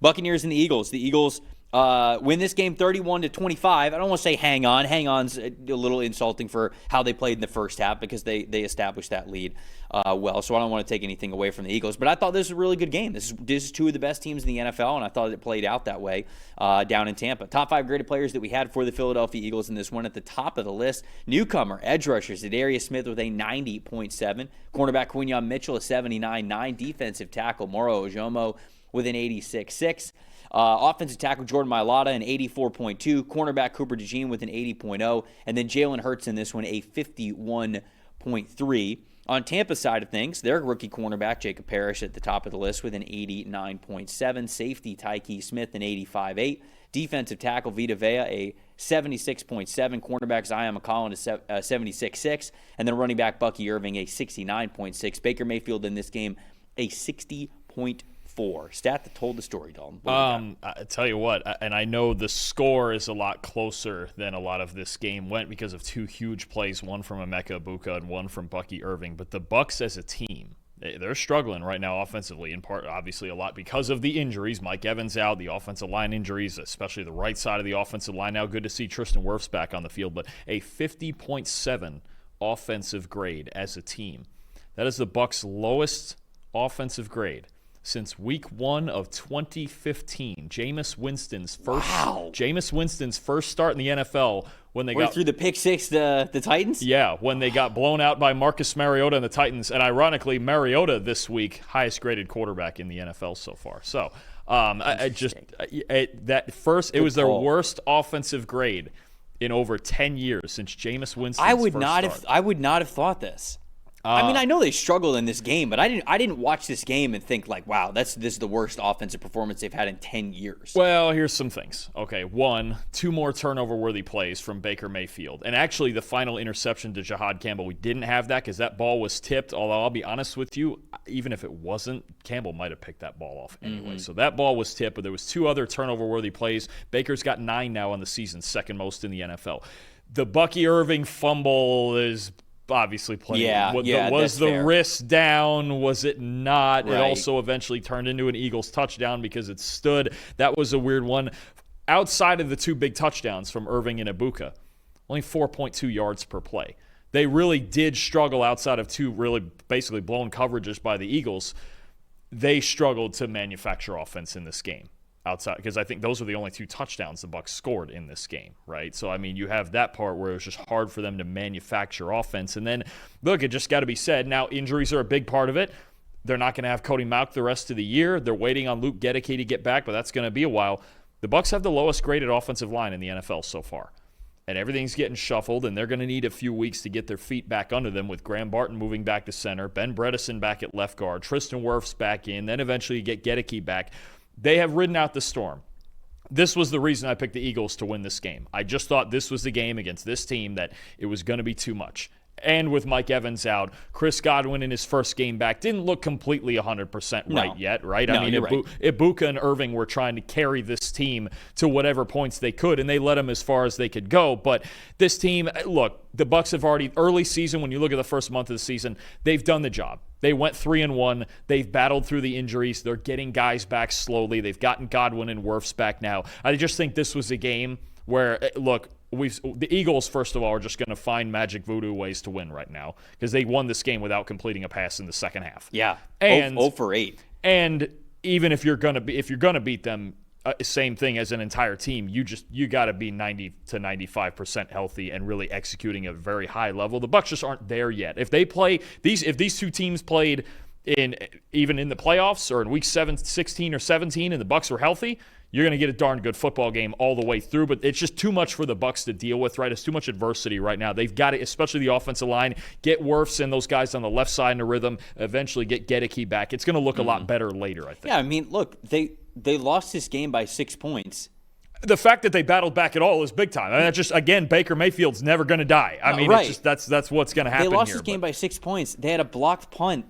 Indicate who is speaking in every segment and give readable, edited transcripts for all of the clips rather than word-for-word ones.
Speaker 1: Buccaneers and the Eagles. The Eagles win this game 31-25. I don't want to say hang on. Hang on's a little insulting for how they played in the first half because they established that lead well. So I don't want to take anything away from the Eagles. But I thought this was a really good game. This is two of the best teams in the NFL, and I thought it played out that way down in Tampa. Top 5 graded players that we had for the Philadelphia Eagles in this one at the top of the list. Newcomer, edge rushers, Zadarius Smith with a 90.7. Cornerback Quinyon Mitchell, a 79.9. Defensive tackle Moro Ojomo with an 86.6. Offensive tackle Jordan Mailata, an 84.2. Cornerback Cooper DeJean with an 80.0. And then Jalen Hurts in this one, a 51.3. On Tampa's side of things, their rookie cornerback Jacob Parrish at the top of the list with an 89.7. Safety Tyke Smith, an 85.8. Defensive tackle Vita Vea, a 76.7. Cornerback Zion McCollum, a 76.6. And then running back Bucky Irving, a 69.6. Baker Mayfield in this game, a 60.4. Stat that told the story, Dalton.
Speaker 2: I tell you what, and I know the score is a lot closer than a lot of this game went because of two huge plays, one from Emeka Egbuka and one from Bucky Irving. But the Bucs as a team, they're struggling right now offensively, in part obviously a lot because of the injuries. Mike Evans out, the offensive line injuries, especially the right side of the offensive line. Now good to see Tristan Wirfs back on the field, but a 50.7 offensive grade as a team. That is the Bucs' lowest offensive grade since week 1 of 2015. Jameis Winston's first start in the NFL when they got
Speaker 1: through the pick six the Titans?
Speaker 2: Yeah, when they got blown out by Marcus Mariota and the Titans. And ironically, Mariota this week, highest graded quarterback in the NFL so far. So it was their worst offensive grade in over 10 years since Jameis Winston's
Speaker 1: I would not have thought this. I mean, I know they struggled in this game, but I didn't watch this game and think like, wow, this is the worst offensive performance they've had in 10 years.
Speaker 2: Well, here's some things. Okay, 2 more turnover-worthy plays from Baker Mayfield. And actually, the final interception to Jahad Campbell, we didn't have that because that ball was tipped, although I'll be honest with you, even if it wasn't, Campbell might have picked that ball off anyway. Mm-hmm. So that ball was tipped, but there was 2 other turnover-worthy plays. Baker's got 9 now on the season, second most in the NFL. The Bucky Irving fumble is obviously playing. Was the fair. Wrist down? Was it not? Right. It also eventually turned into an Eagles touchdown because it stood. That was a weird one. Outside of the 2 big touchdowns from Irving and Egbuka, only 4.2 yards per play. They really did struggle outside of 2 really basically blown coverages by the Eagles. They struggled to manufacture offense in this game. Outside, because I think those are the only 2 touchdowns the Bucs scored in this game, right? So, I mean, you have that part where it was just hard for them to manufacture offense. And then, look, it just got to be said, now injuries are a big part of it. They're not going to have Cody Mauch the rest of the year. They're waiting on Luke Gedeke to get back, but that's going to be a while. The Bucs have the lowest graded offensive line in the NFL so far. And everything's getting shuffled, and they're going to need a few weeks to get their feet back under them with Graham Barton moving back to center, Ben Bredesen back at left guard, Tristan Wirfs back in, then eventually you get Gedeke back. They have ridden out the storm. This was the reason I picked the Eagles to win this game. I just thought this was the game against this team that it was going to be too much. And with Mike Evans out, Chris Godwin in his first game back didn't look completely 100% right yet, right?
Speaker 1: No,
Speaker 2: I mean, Egbuka and Irving were trying to carry this team to whatever points they could, and they let them as far as they could go. But this team, look, the Bucs have already, early season, when you look at the first month of the season, they've done the job. They went 3-1. They've battled through the injuries. They're getting guys back slowly. They've gotten Godwin and Wirfs back now. I just think this was a game where, look, the Eagles, first of all, are just going to find magic voodoo ways to win right now because they won this game without completing a pass in the second half.
Speaker 1: Yeah,
Speaker 2: and
Speaker 1: 0 for 8.
Speaker 2: And even if you're going to beat them, same thing as an entire team. You got to be 90 to 95% healthy and really executing at a very high level. The Bucs just aren't there yet. If they play if these 2 teams played even in the playoffs or in week 16 or 17, and the Bucs were healthy, you're going to get a darn good football game all the way through, but it's just too much for the Bucs to deal with, right? It's too much adversity right now. They've got to, especially the offensive line, get Wirfs and those guys on the left side in a rhythm, eventually get Gedeke back. It's going to look a lot better later, I think.
Speaker 1: Yeah, I mean, look, they lost this game by 6 points.
Speaker 2: The fact that they battled back at all is big time. I mean, that's just, again, Baker Mayfield's never going to die. I mean,
Speaker 1: right.
Speaker 2: It's just, that's what's going to happen here.
Speaker 1: They lost this game by 6 points. They had a blocked punt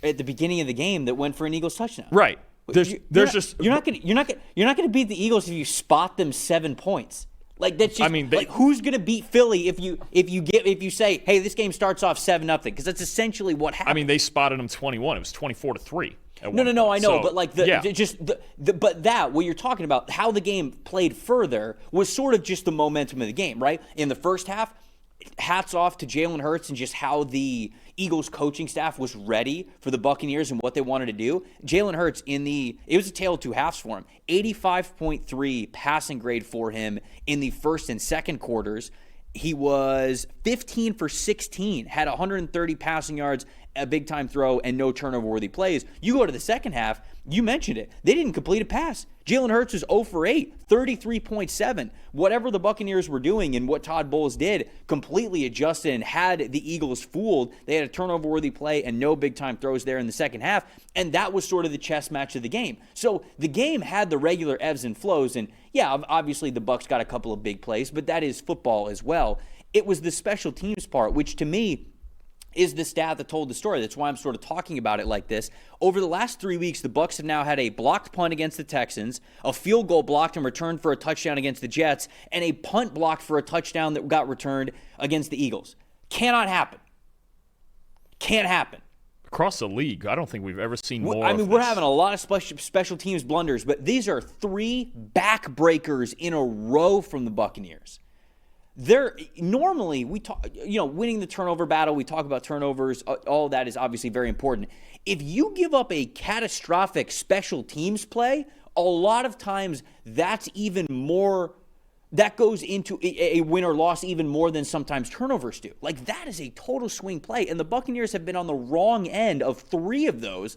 Speaker 1: at the beginning of the game that went for an Eagles touchdown.
Speaker 2: Right.
Speaker 1: You're not gonna beat the Eagles if you spot them 7 points. Like that's just, I mean, who's gonna beat Philly if you say, hey, this game starts off 7-0, because that's essentially what happened.
Speaker 2: I mean, they spotted them 21. It was 24-3.
Speaker 1: No, I know,
Speaker 2: So,
Speaker 1: but like what you're talking about, how the game played further was sort of just the momentum of the game, right? In the first half, hats off to Jalen Hurts and just how the Eagles coaching staff was ready for the Buccaneers and what they wanted to do. Jalen Hurts it was a tale of two halves for him. 85.3 passing grade for him in the first and second quarters. He was 15 for 16, had 130 passing yards, a big-time throw, and no turnover-worthy plays. You go to the second half, you mentioned it. They didn't complete a pass. Jalen Hurts was 0 for 8, 33.7. Whatever the Buccaneers were doing and what Todd Bowles did completely adjusted and had the Eagles fooled. They had a turnover-worthy play and no big-time throws there in the second half, and that was sort of the chess match of the game. So the game had the regular ebbs and flows, and yeah, obviously the Bucs got a couple of big plays, but that is football as well. It was the special teams part, which to me is the stat that told the story. That's why I'm sort of talking about it like this. Over the last 3 weeks, the Bucs have now had a blocked punt against the Texans, a field goal blocked and returned for a touchdown against the Jets, and a punt blocked for a touchdown that got returned against the Eagles. Cannot happen. Can't happen.
Speaker 2: Across the league, I don't think we've ever seen more.
Speaker 1: I mean, we're having a lot of special teams blunders, but these are 3 backbreakers in a row from the Buccaneers. Normally we talk, winning the turnover battle. We talk about turnovers. All that is obviously very important. If you give up a catastrophic special teams play, a lot of times that's even more. That goes into a win or loss even more than sometimes turnovers do. Like, that is a total swing play, and the Buccaneers have been on the wrong end of 3 of those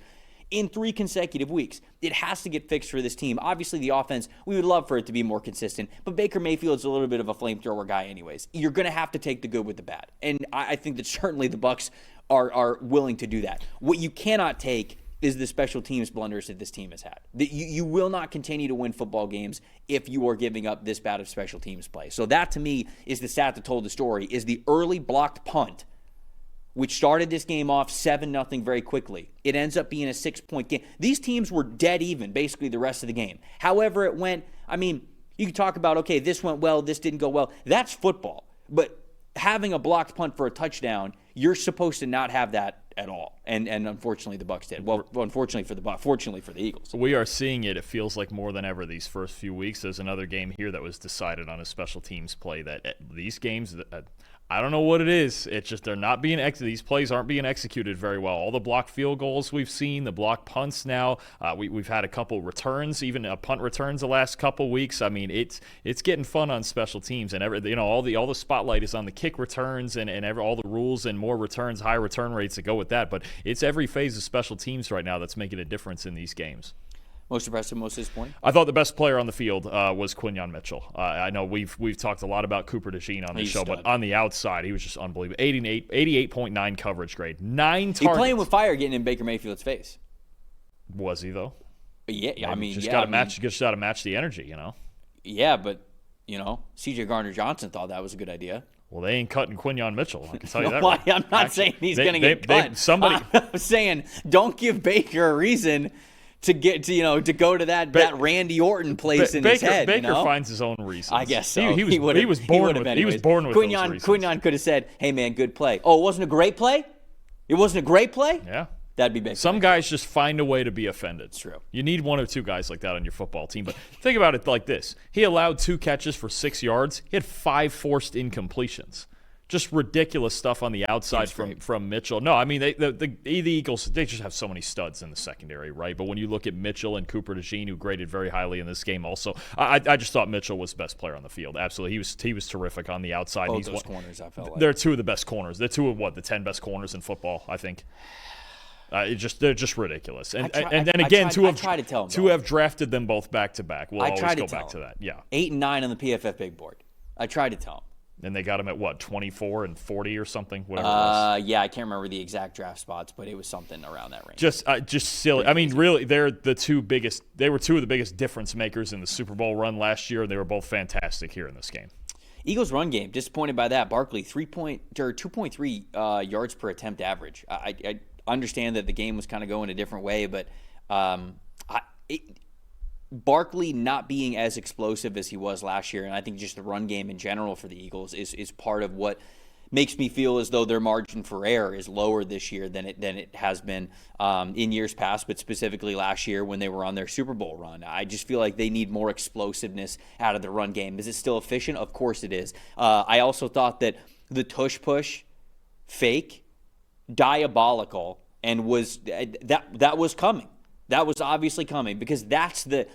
Speaker 1: in 3 consecutive weeks. It has to get fixed for this team. Obviously, the offense, we would love for it to be more consistent, but Baker Mayfield's a little bit of a flamethrower guy anyways. You're going to have to take the good with the bad, and I think that certainly the Bucs are willing to do that. What you cannot take is the special teams blunders that this team has had. You will not continue to win football games if you are giving up this bad of special teams play. So that, to me, is the stat that told the story, is the early blocked punt, which started this game off 7-0 very quickly. It ends up being a 6-point game. These teams were dead even basically the rest of the game. However it went, I mean, you can talk about, okay, this went well, this didn't go well. That's football. But having a blocked punt for a touchdown, you're supposed to not have that at all. And unfortunately the Bucs did. Well, unfortunately for the Bucs, fortunately for the Eagles.
Speaker 2: We are seeing it. It feels like more than ever these first few weeks. There's another game here that was decided on a special teams play. That these games, I don't know what it is. It's just they're not being these plays aren't being executed very well. All the blocked field goals we've seen, the blocked punts now. We've had a couple returns, even punt returns the last couple weeks. I mean, it's getting fun on special teams, and all the spotlight is on the kick returns and all the rules and more returns, high return rates that go with that. But it's every phase of special teams right now that's making a difference in these games.
Speaker 1: Most impressive, most disappointing?
Speaker 2: I thought the best player on the field was Quinyon Mitchell. I know we've talked a lot about Cooper DeJean on this show, but on the outside, he was just unbelievable. 88.9 coverage grade. 9 targets.
Speaker 1: He playing with fire getting in Baker Mayfield's face.
Speaker 2: Was he, though?
Speaker 1: Yeah, I mean,
Speaker 2: just got to match the energy,
Speaker 1: Yeah, but, C.J. Gardner-Johnson thought that was a good idea.
Speaker 2: Well, they ain't cutting Quinyon Mitchell. I can tell you that.
Speaker 1: Right. I'm not saying he's going to get cut. I'm saying don't give Baker a reason to get to go to that Randy Orton place in his head.
Speaker 2: Baker finds his own reasons.
Speaker 1: I guess so.
Speaker 2: He was born with those reasons.
Speaker 1: Quinyon could have said, "Hey man, good play." Oh, it wasn't a great play. It wasn't a great play.
Speaker 2: Yeah,
Speaker 1: that'd be Baker.
Speaker 2: Some guys just find a way to be offended.
Speaker 1: It's true.
Speaker 2: You need 1 or 2 guys like that on your football team. But think about it like this: he allowed 2 catches for 6 yards. He had 5 forced incompletions. Just ridiculous stuff on the outside from Mitchell. No, I mean, the Eagles, they just have so many studs in the secondary, right? But when you look at Mitchell and Cooper DeJean, who graded very highly in this game also, I just thought Mitchell was the best player on the field. Absolutely. He was terrific on the outside.
Speaker 1: Both those corners, I felt like.
Speaker 2: They're 2 of the best corners. They're 2 of, the 10 best corners in football, I think. They're just ridiculous. And then again, to have drafted them both back-to-back. We'll always go back to that. Yeah.
Speaker 1: 8 and 9 on the PFF big board. I tried to tell them.
Speaker 2: And they got him at 24 and 40 or something, whatever it was.
Speaker 1: Yeah, I can't remember the exact draft spots, but it was something around that range.
Speaker 2: Just silly. I mean, really, they're the 2 biggest. They were 2 of the biggest difference makers in the Super Bowl run last year. They were both fantastic here in this game.
Speaker 1: Eagles run game, disappointed by that. Barkley 2.3 yards per attempt average. I understand that the game was kind of going a different way, but Barkley not being as explosive as he was last year, and I think just the run game in general for the Eagles is part of what makes me feel as though their margin for error is lower this year than it has been in years past, but specifically last year when they were on their Super Bowl run. I just feel like they need more explosiveness out of the run game. Is it still efficient? Of course it is. I also thought that the tush push fake, diabolical, and that was coming. That was obviously coming, because that's the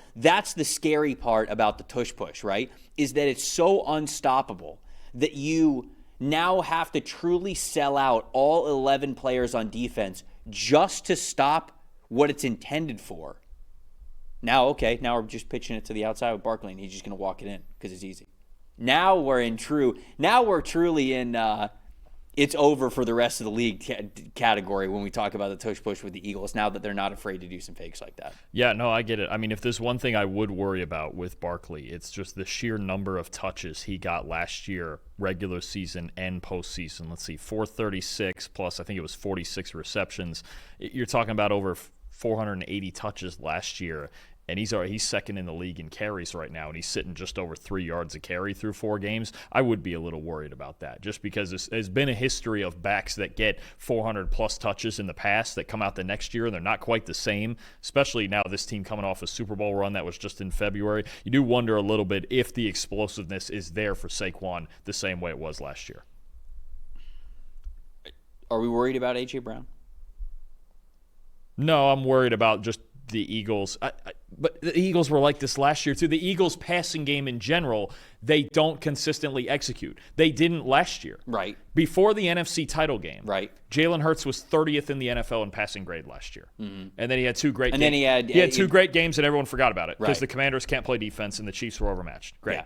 Speaker 1: scary part about the tush push, right? Is that it's so unstoppable that you now have to truly sell out all 11 players on defense just to stop what it's intended for. Now we're just pitching it to the outside with Barkley, and he's just going to walk it in because it's easy. Now we're truly in it's over for the rest of the league category when we talk about the tush push with the Eagles, now that they're not afraid to do some fakes like that.
Speaker 2: Yeah, no, I get it. I mean, if there's one thing I would worry about with Barkley, it's just the sheer number of touches he got last year, regular season and postseason. Let's see, 436 plus I think it was 46 receptions. You're talking about over 480 touches last year. And he's second in the league in carries right now, and he's sitting just over 3 yards a carry through 4 games. I would be a little worried about that, just because there's been a history of backs that get 400-plus touches in the past that come out the next year, and they're not quite the same, especially now this team coming off a Super Bowl run that was just in February. You do wonder a little bit if the explosiveness is there for Saquon the same way it was last year.
Speaker 1: Are we worried about A.J. Brown?
Speaker 2: No, I'm worried about just the Eagles. But the Eagles were like this last year too. The Eagles' passing game in general, they don't consistently execute. They didn't last year.
Speaker 1: Right.
Speaker 2: Before the NFC title game,
Speaker 1: right,
Speaker 2: Jalen Hurts was 30th in the NFL in passing grade last year. Mm-hmm. And then he had 2 great games.
Speaker 1: And then he
Speaker 2: had 2 great games, and everyone forgot about it because
Speaker 1: right.
Speaker 2: the Commanders can't play defense and the Chiefs were overmatched. Great.
Speaker 1: Yeah.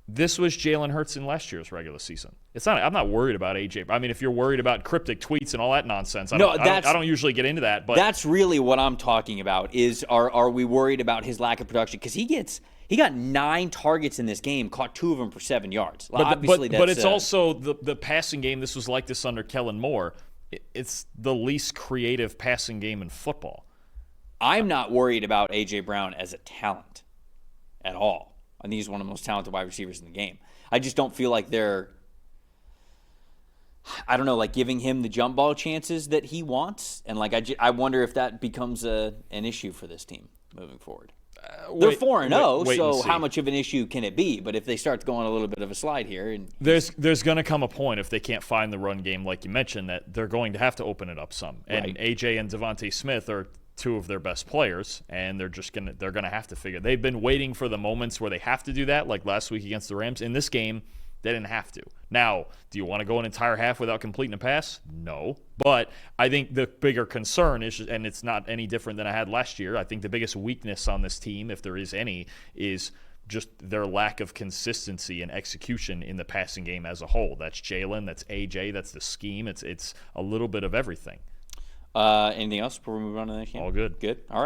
Speaker 2: This was Jalen Hurts in last year's regular season. I'm not worried about AJ. I mean, if you're worried about cryptic tweets and all that nonsense, I don't usually get into that. But
Speaker 1: that's really what I'm talking about. Is are we worried about his lack of production? Because he got 9 targets in this game, caught 2 of them for 7 yards.
Speaker 2: But it's also the passing game. This was like this under Kellen Moore. It's the least creative passing game in football.
Speaker 1: I'm not worried about A.J. Brown as a talent at all. I think he's one of the most talented wide receivers in the game. I just don't feel like they're, I don't know, like giving him the jump ball chances that he wants. And like I wonder if that becomes an issue for this team moving forward. They're 4-0, so how much of an issue can it be? But if they start going a little bit of a slide here, and
Speaker 2: there's going to come a point if they can't find the run game, like you mentioned, that they're going to have to open it up some. And right. AJ and Devontae Smith are 2 of their best players, and they're gonna have to figure. They've been waiting for the moments where they have to do that, like last week against the Rams. In this game, they didn't have to. Now, do you want to go an entire half without completing a pass? No. But I think the bigger concern is, and it's not any different than I had last year, I think the biggest weakness on this team, if there is any, is just their lack of consistency and execution in the passing game as a whole. That's Jalen, that's AJ, that's the scheme. It's a little bit of everything.
Speaker 1: Anything else before we move on to the next game?
Speaker 2: All good.
Speaker 1: Good. All right.